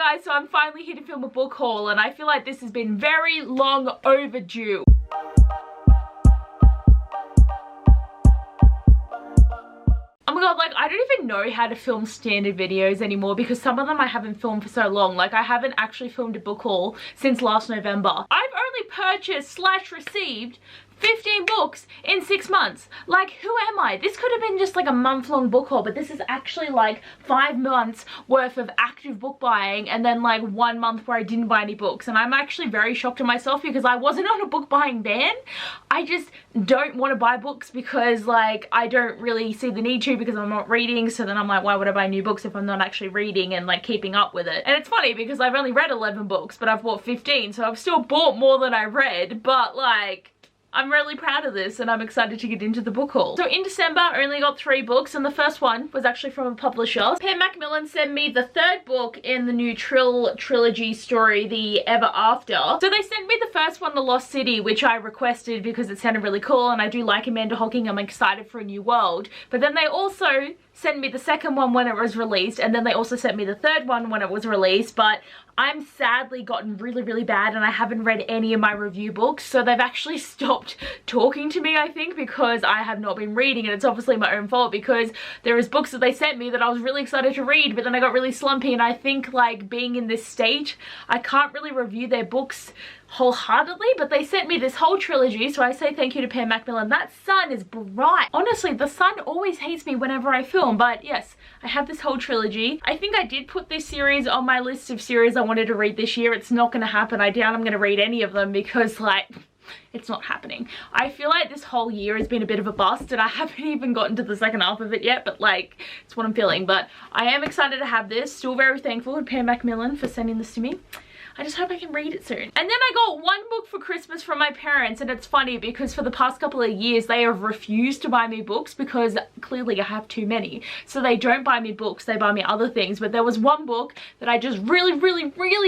guys, so I'm finally here to film a book haul and I feel like this has been very long overdue. Oh my god, like I don't even know how to film standard videos anymore because some of them I haven't filmed for so long. Like I haven't actually filmed a book haul since last November. I've only purchased / received 15 books in 6 months. Like, who am I? This could have been just like a month-long book haul, but this is actually like 5 months worth of active book buying and then like 1 month where I didn't buy any books. And I'm actually very shocked at myself because I wasn't on a book buying ban. I just don't want to buy books because like I don't really see the need to because I'm not reading. So then I'm like, why would I buy new books if I'm not actually reading and like keeping up with it? And it's funny because I've only read 11 books, but I've bought 15. So I've still bought more than I read, but like I'm really proud of this and I'm excited to get into the book haul. So in December, I only got 3 books and the first one was actually from a publisher. Pen Macmillan sent me the 3rd book in the new trilogy story, The Ever After. So they sent me the first one, The Lost City, which I requested because it sounded really cool and I do like Amanda Hocking. I'm excited for a new world. But then they also sent me the 2nd one when it was released and then they also sent me the 3rd one when it was released, but I'm sadly gotten really bad and I haven't read any of my review books, so they've actually stopped talking to me, I think, because I have not been reading, and it's obviously my own fault because there is books that they sent me that I was really excited to read, but then I got really slumpy, and I think like being in this state I can't really review their books wholeheartedly, but they sent me this whole trilogy, so I say thank you to Pen Macmillan. That sun is bright. Honestly, the sun always hates me whenever I film, but yes, I have this whole trilogy. I think I did put this series on my list of series I wanted to read this year. It's not going to happen. I doubt I'm going to read any of them because like it's not happening. I feel like this whole year has been a bit of a bust and I haven't even gotten to the second half of it yet, but like it's what I'm feeling. But I am excited to have this. Still very thankful to Pen Macmillan for sending this to me. I just hope I can read it soon. And then I got 1 book for Christmas from my parents, and it's funny because for the past couple of years they have refused to buy me books because clearly I have too many. So they don't buy me books, they buy me other things. But there was 1 book that I just really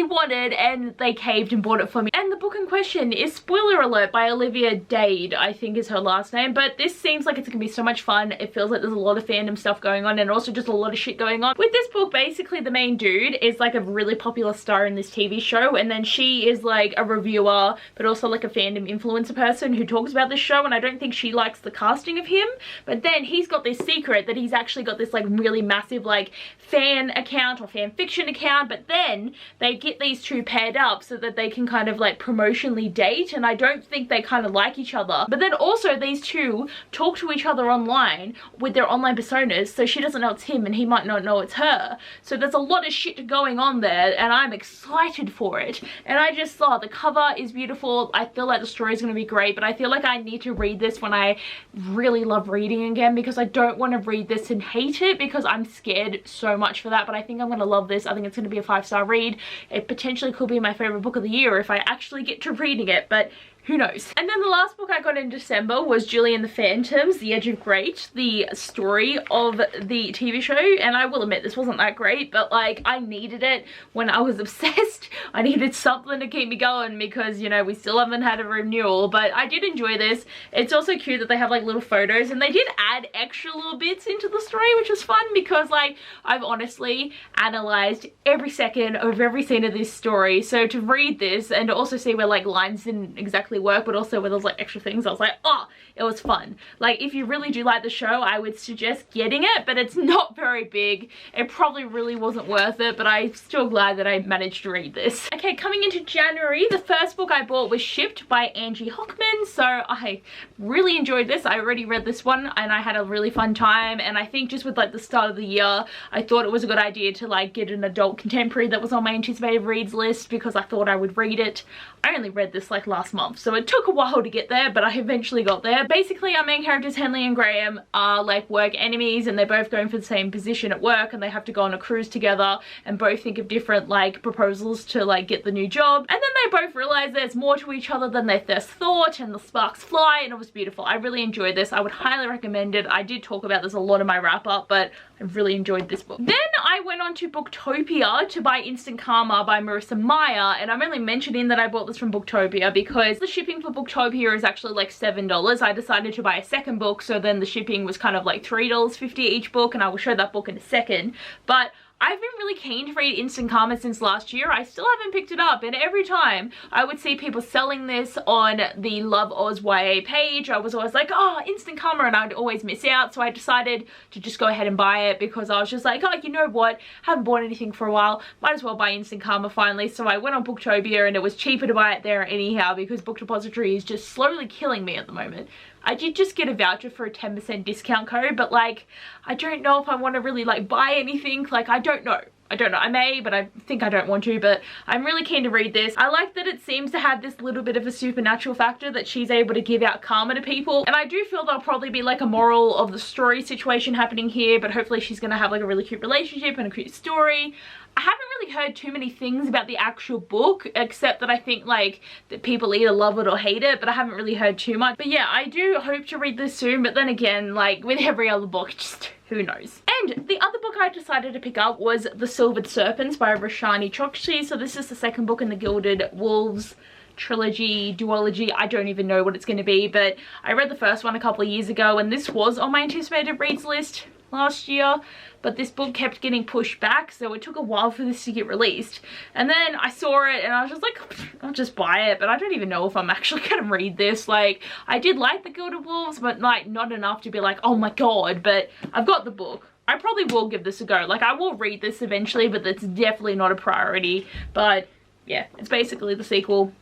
wanted and they caved and bought it for me. And the book in question is, spoiler alert, by Olivia Dade, I think is her last name. But this seems like it's gonna be so much fun. It feels like there's a lot of fandom stuff going on and also just a lot of shit going on. With this book, basically the main dude is like a really popular star in this TV show, and then she is like a reviewer but also like a fandom influencer person who talks about this show, and I don't think she likes the casting of him. But then he's got this secret that he's actually got this like really massive like fan account or fan fiction account, but then they get these 2 paired up so that they can kind of like promotionally date, and I don't think they kind of like each other. But then also these 2 talk to each other online with their online personas, so she doesn't know it's him and he might not know it's her. So there's a lot of shit going on there and I'm excited for it. And I just thought the cover is beautiful. I feel like the story is going to be great, but I feel like I need to read this when I really love reading again because I don't want to read this and hate it because I'm scared so much for that. But I think I'm going to love this. I think it's going to be a 5-star read. It potentially could be my favorite book of the year if I actually get to reading it, but who knows. And then the last book I got in December was Julie and the Phantoms, The Edge of Great, the story of the TV show. And I will admit this wasn't that great, but like I needed it when I was obsessed. I needed something to keep me going because, you know, we still haven't had a renewal, but I did enjoy this. It's also cute that they have like little photos and they did add extra little bits into the story, which was fun because like I've honestly analyzed every second of every scene of this story. So to read this and to also see where like lines didn't exactly work, but also where there's like extra things, I was like, oh, it was fun. Like if you really do like the show, I would suggest getting it, but it's not very big. It probably really wasn't worth it, but I'm still glad that I managed to read this. Okay, coming into January, the first book I bought was Shipped by Angie Hockman. So I really enjoyed this. I already read this one and I had a really fun time, and I think just with like the start of the year, I thought it was a good idea to like get an adult contemporary that was on my anticipated reads list because I thought I would read it. I only read this like last month, so it took a while to get there, but I eventually got there. Basically, our main characters, Henley and Graham, are like work enemies and they're both going for the same position at work, and they have to go on a cruise together and both think of different like proposals to like get the new job. And then they both realize there's more to each other than they first thought, and the sparks fly, and it was beautiful. I really enjoyed this. I would highly recommend it. I did talk about this a lot in my wrap up, but I really enjoyed this book. Then I went on to Booktopia to buy Instant Karma by Marissa Meyer, and I'm only mentioning that I bought this from Booktopia because the shipping for Booktopia is actually like $7. I decided to buy a 2nd book, so then the shipping was kind of like $3.50 each book, and I will show that book in a second. But I've been really keen to read Instant Karma since last year. I still haven't picked it up, and every time I would see people selling this on the Love Oz YA page, I was always like, oh, Instant Karma, and I'd always miss out. So I decided to just go ahead and buy it because I was just like, oh, you know what? Haven't bought anything for a while. Might as well buy Instant Karma finally. So I went on Booktopia, and it was cheaper to buy it there anyhow because Book Depository is just slowly killing me at the moment. I did just get a voucher for a 10% discount code, but like, I don't know if I want to really like buy anything. Like, I don't know. I may, but I think I don't want to, but I'm really keen to read this. I like that it seems to have this little bit of a supernatural factor that she's able to give out karma to people. And I do feel there'll probably be like a moral of the story situation happening here, but hopefully she's going to have like a really cute relationship and a cute story. I haven't really heard too many things about the actual book, except that I think like that people either love it or hate it, but I haven't really heard too much. But yeah, I do hope to read this soon, but then again, like with every other book, just who knows. And the other book I decided to pick up was The Silvered Serpents by Roshani Chokshi. So this is the second book in the Gilded Wolves trilogy, duology. I don't even know what it's going to be, but I read the first one a couple of years ago, and this was on my anticipated reads list last year, but this book kept getting pushed back, so it took a while for this to get released. And then I saw it and I was just like, I'll just buy it, but I don't even know if I'm actually gonna read this. Like, I did like the Gilded Wolves, but like not enough to be like, oh my god. But I've got the book. I probably will give this a go. Like, I will read this eventually, but that's definitely not a priority. But yeah, it's basically the sequel.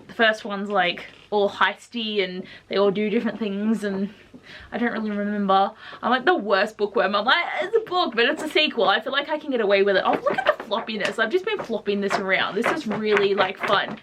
The first one's like all heisty and they all do different things, and I don't really remember. I'm like the worst bookworm. I'm like, it's a book, but it's a sequel. I feel like I can get away with it. Oh, look at the floppiness. I've just been flopping this around. This is really like fun.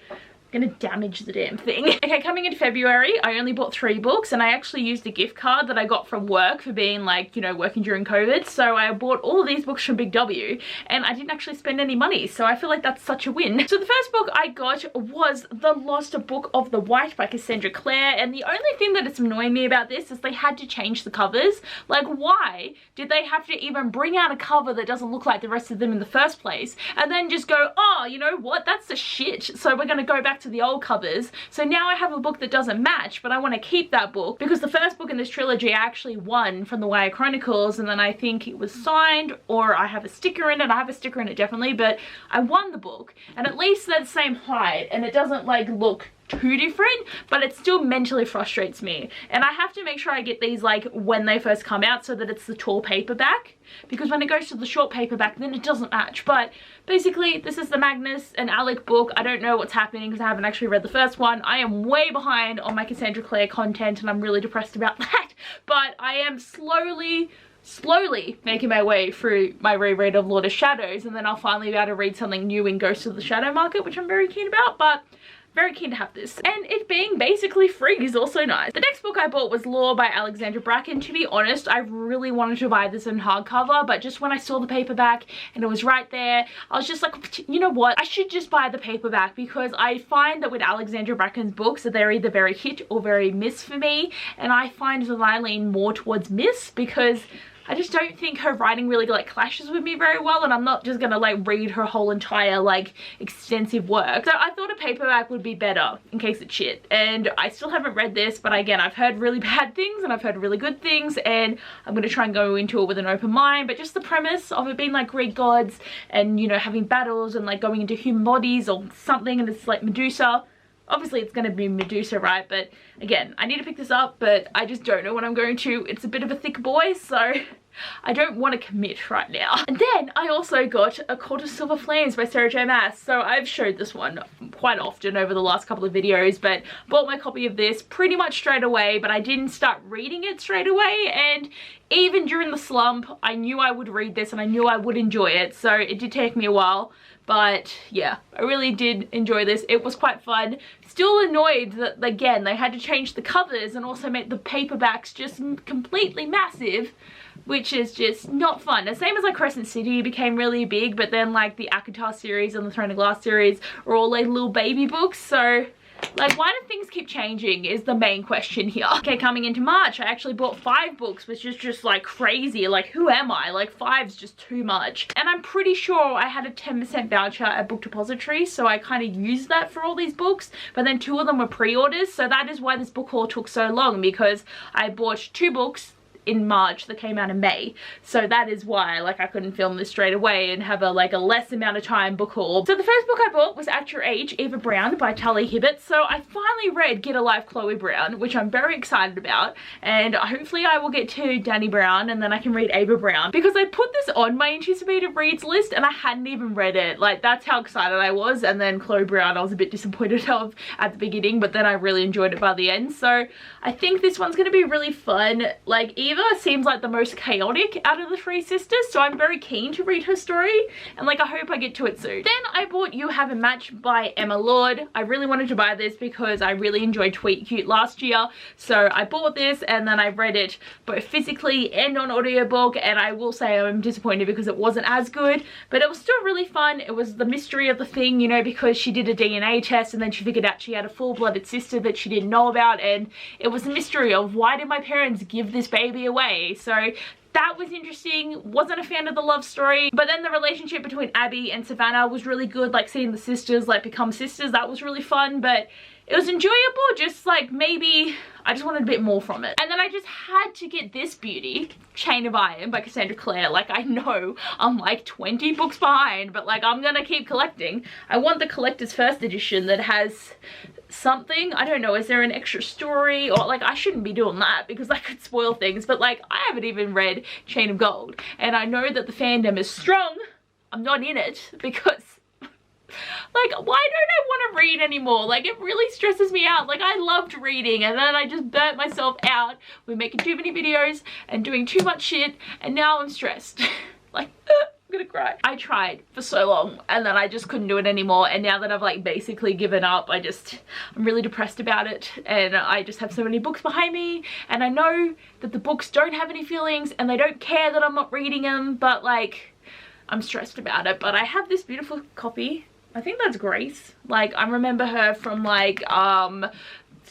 Gonna damage the damn thing. Okay, coming into February, I only bought 3 books, and I actually used a gift card that I got from work for being like, you know, working during COVID. So I bought all of these books from Big W, and I didn't actually spend any money. So I feel like that's such a win. So the first book I got was The Lost Book of the White by Cassandra Clare, and the only thing that is annoying me about this is they had to change the covers. Like, why did they have to even bring out a cover that doesn't look like the rest of them in the first place, and then just go, oh, you know what, that's the shit, so we're gonna go back to the old covers. So now I have a book that doesn't match, but I want to keep that book because the first book in this trilogy I actually won from the YA Chronicles, and then I think it was signed, or I have a sticker in it. I have a sticker in it definitely, but I won the book, and at least they're the same height and it doesn't like look too different, but it still mentally frustrates me. And I have to make sure I get these like when they first come out so that it's the tall paperback, because when it goes to the short paperback then it doesn't match. But basically this is the Magnus and Abbeyleec book. I don't know what's happening because I haven't actually read the first one. I am way behind on my Cassandra Clare content and I'm really depressed about that, but I am slowly making my way through my reread of Lord of Shadows, and then I'll finally be able to read something new in Ghost of the Shadow Market, which I'm very keen about. But very keen to have this, and it being basically free is also nice. The next book I bought was Lore by Alexandra Bracken. To be honest, I really wanted to buy this in hardcover, but just when I saw the paperback and it was right there, I was just like, you know what, I should just buy the paperback, because I find that with Alexandra Bracken's books that they're either very hit or very miss for me, and I find that I lean more towards miss because I just don't think her writing really like clashes with me very well, and I'm not just gonna like read her whole entire like extensive work. So I thought a paperback would be better in case it's shit, and I still haven't read this, but again, I've heard really bad things and I've heard really good things, and I'm gonna try and go into it with an open mind. But just the premise of it being like Greek gods and, you know, having battles and like going into human bodies or something, and it's like Medusa. Obviously it's going to be Medusa, right? But again, I need to pick this up, but I just don't know when I'm going to. It's a bit of a thick boy, so I don't want to commit right now. And then I also got A Court of Silver Flames by Sarah J Maas. So I've showed this one quite often over the last couple of videos, but bought my copy of this pretty much straight away, but I didn't start reading it straight away. And even during the slump, I knew I would read this and I knew I would enjoy it. So it did take me a while. But yeah, I really did enjoy this. It was quite fun. Still annoyed that, again, they had to change the covers and also make the paperbacks just completely massive, which is just not fun. The same as like Crescent City became really big, but then like the ACOTAR series and the Throne of Glass series are all like little baby books. So like, why do things keep changing is the main question here. Okay, coming into March, I actually bought 5 books, which is just like crazy. Like, who am I? Like, 5's just too much. And I'm pretty sure I had a 10% voucher at Book Depository, so I kind of used that for all these books, but then 2 of them were pre-orders, so that is why this book haul took so long, because I bought 2 books in March that came out in May. So that is why like I couldn't film this straight away and have a less amount of time book haul. So the first book I bought was At Your Age, Eva Brown by Tali Hibbert. So I finally read Get a Life, Chloe Brown, which I'm very excited about, and hopefully I will get to Danny Brown and then I can read Eva Brown, because I put this on my anticipated reads list and I hadn't even read it. Like, that's how excited I was. And then Chloe Brown I was a bit disappointed of at the beginning, but then I really enjoyed it by the end. So I think this one's gonna be really fun. Like, Eva seems like the most chaotic out of the three sisters, so I'm very keen to read her story, and like I hope I get to it soon. Then I bought You Have a Match by Emma Lord. I really wanted to buy this because I really enjoyed Tweet Cute last year, so I bought this and then I read it both physically and on audiobook, and I will say I'm disappointed because it wasn't as good, but it was still really fun. It was the mystery of the thing, you know, because she did a DNA test and then she figured out she had a full-blooded sister that she didn't know about, and it was a mystery of why did my parents give this baby away. So that was interesting. Wasn't a fan of the love story, but then the relationship between Abby and Savannah was really good. Like, seeing the sisters like become sisters, that was really fun, but it was enjoyable. Just like, maybe I just wanted a bit more from it. And then I just had to get this beauty, Chain of Iron by Cassandra Clare. Like, I know I'm like 20 books behind, but like I'm gonna keep collecting. I want the collector's first edition that has something. I don't know, is there an extra story? Or like, I shouldn't be doing that because I could spoil things, but like I haven't even read Chain of Gold and I know that the fandom is strong. I'm not in it because like, why don't I want to read anymore? Like, it really stresses me out. Like, I loved reading and then I just burnt myself out with making too many videos and doing too much shit, and now I'm stressed. Like, I'm gonna cry. I tried for so long and then I just couldn't do it anymore, and now that I've like basically given up, I'm really depressed about it, and I just have so many books behind me, and I know that the books don't have any feelings and they don't care that I'm not reading them, but like, I'm stressed about it. But I have this beautiful copy. I think that's Grace. Like, I remember her from like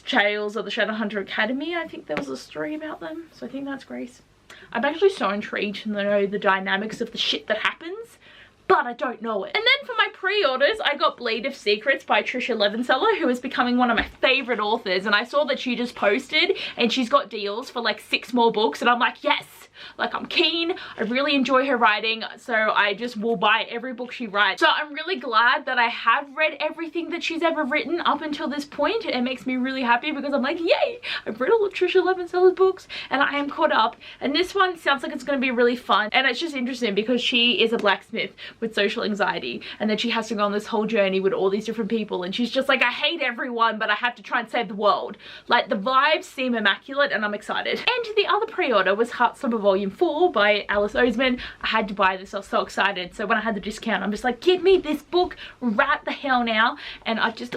Tales of the Shadowhunter Academy. I think there was a story about them, so I think that's Grace. I'm actually so intrigued to know the dynamics of the shit that happens, but I don't know it. And then for my pre-orders, I got Blade of Secrets by Trisha Levenseller, who is becoming one of my favorite authors, and I saw that she just posted and she's got deals for like 6 more books, and I'm like, yes! Like, I'm keen. I really enjoy her writing, so I just will buy every book she writes. So I'm really glad that I have read everything that she's ever written up until this point. It makes me really happy because I'm like, yay! I've read all of Trisha Levenseller's books and I am caught up. And this one sounds like it's going to be really fun. And it's just interesting because she is a blacksmith with social anxiety, and then she has to go on this whole journey with all these different people, and she's just like, I hate everyone, but I have to try and save the world. Like, the vibes seem immaculate and I'm excited. And the other pre-order was Heartstopper Volume 4 by Alice Oseman. I had to buy this. I was so excited. So when I had the discount, I'm just like, give me this book right the hell now. And I just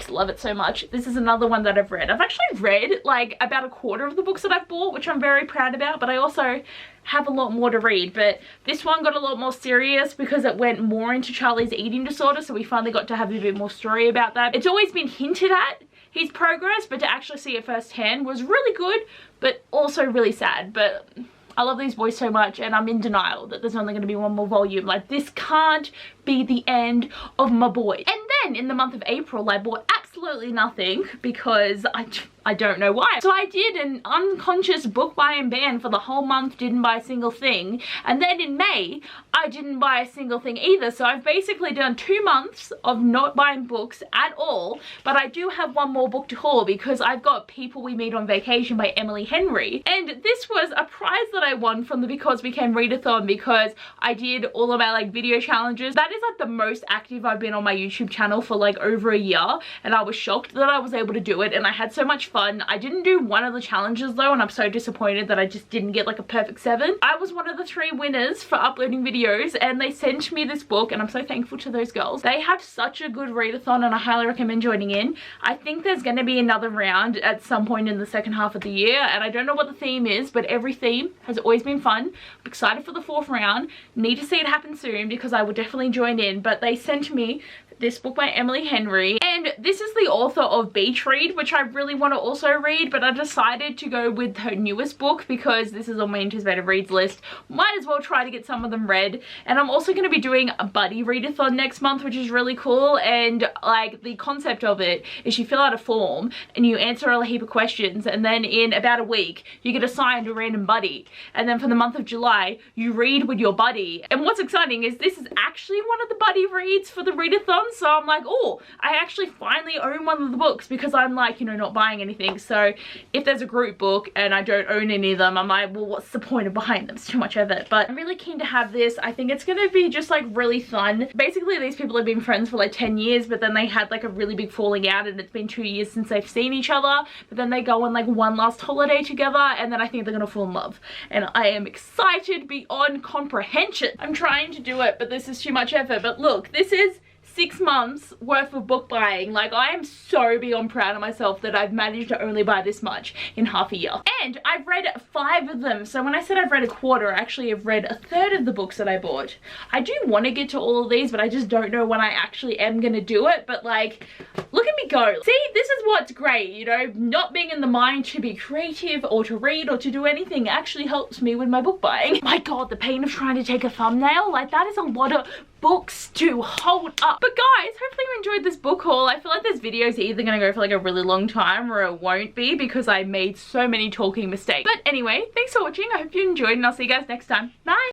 love it so much. This is another one that I've read. I've actually read like about a quarter of the books that I've bought, which I'm very proud about, but I also have a lot more to read. But this one got a lot more serious because it went more into Charlie's eating disorder, so we finally got to have a bit more story about that. It's always been hinted at, his progress, but to actually see it firsthand was really good, but also really sad. But I love these boys so much, and I'm in denial that there's only going to be one more volume. Like, this can't be the end of my boy. And then in the month of April, I bought absolutely nothing because I don't know why. So I did an unconscious book buying ban for the whole month, didn't buy a single thing. And then in May, I didn't buy a single thing either. So I've basically done 2 months of not buying books at all. But I do have one more book to haul because I've got People We Meet on Vacation by Emily Henry. And this was a prize that I won from the Because We Can Readathon, because I did all of my like video challenges. That is like the most active I've been on my YouTube channel for like over a year, and I was shocked that I was able to do it, and I had so much fun. I didn't do one of the challenges though, and I'm so disappointed that I just didn't get like a perfect 7. I was one of the 3 winners for uploading videos, and they sent me this book, and I'm so thankful to those girls. They have such a good readathon, and I highly recommend joining in. I think there's going to be another round at some point in the second half of the year, and I don't know what the theme is, but every theme has always been fun. I'm excited for the 4th round. Need to see it happen soon because I will definitely join in. But they sent me this book by Emily Henry, and And this is the author of Beach Read, which I really want to also read, but I decided to go with her newest book because this is on my anticipated reads list. Might as well try to get some of them read. And I'm also going to be doing a buddy readathon next month, which is really cool. And like the concept of it is you fill out a form and you answer a heap of questions, and then in about a week you get assigned a random buddy, and then for the month of July you read with your buddy. And what's exciting is this is actually one of the buddy reads for the readathon, so I'm like, oh, I actually finally own one of the books, because I'm like, you know, not buying anything. So if there's a group book and I don't own any of them, I'm like, well, what's the point of buying them? It's too much effort. But I'm really keen to have this. I think it's gonna be just like really fun. Basically these people have been friends for like 10 years, but then they had like a really big falling out, and it's been 2 years since they've seen each other, but then they go on like one last holiday together, and then I think they're gonna fall in love. And I am excited beyond comprehension. I'm trying to do it, but this is too much effort. But look, this is 6 months worth of book buying. Like, I am so beyond proud of myself that I've managed to only buy this much in half a year. And I've read 5 of them. So when I said I've read a quarter, actually I've read 1/3 of the books that I bought. I do want to get to all of these, but I just don't know when I actually am gonna do it. But like, look at me go. See, this is what's great, you know, not being in the mind to be creative or to read or to do anything actually helps me with my book buying. My god, the pain of trying to take a thumbnail, like that is a lot of books to hold up. But guys, hopefully you enjoyed this book haul. I feel like this video is either gonna go for like a really long time or it won't be, because I made so many talking mistakes. But anyway, thanks for watching. I hope you enjoyed, and I'll see you guys next time. Bye!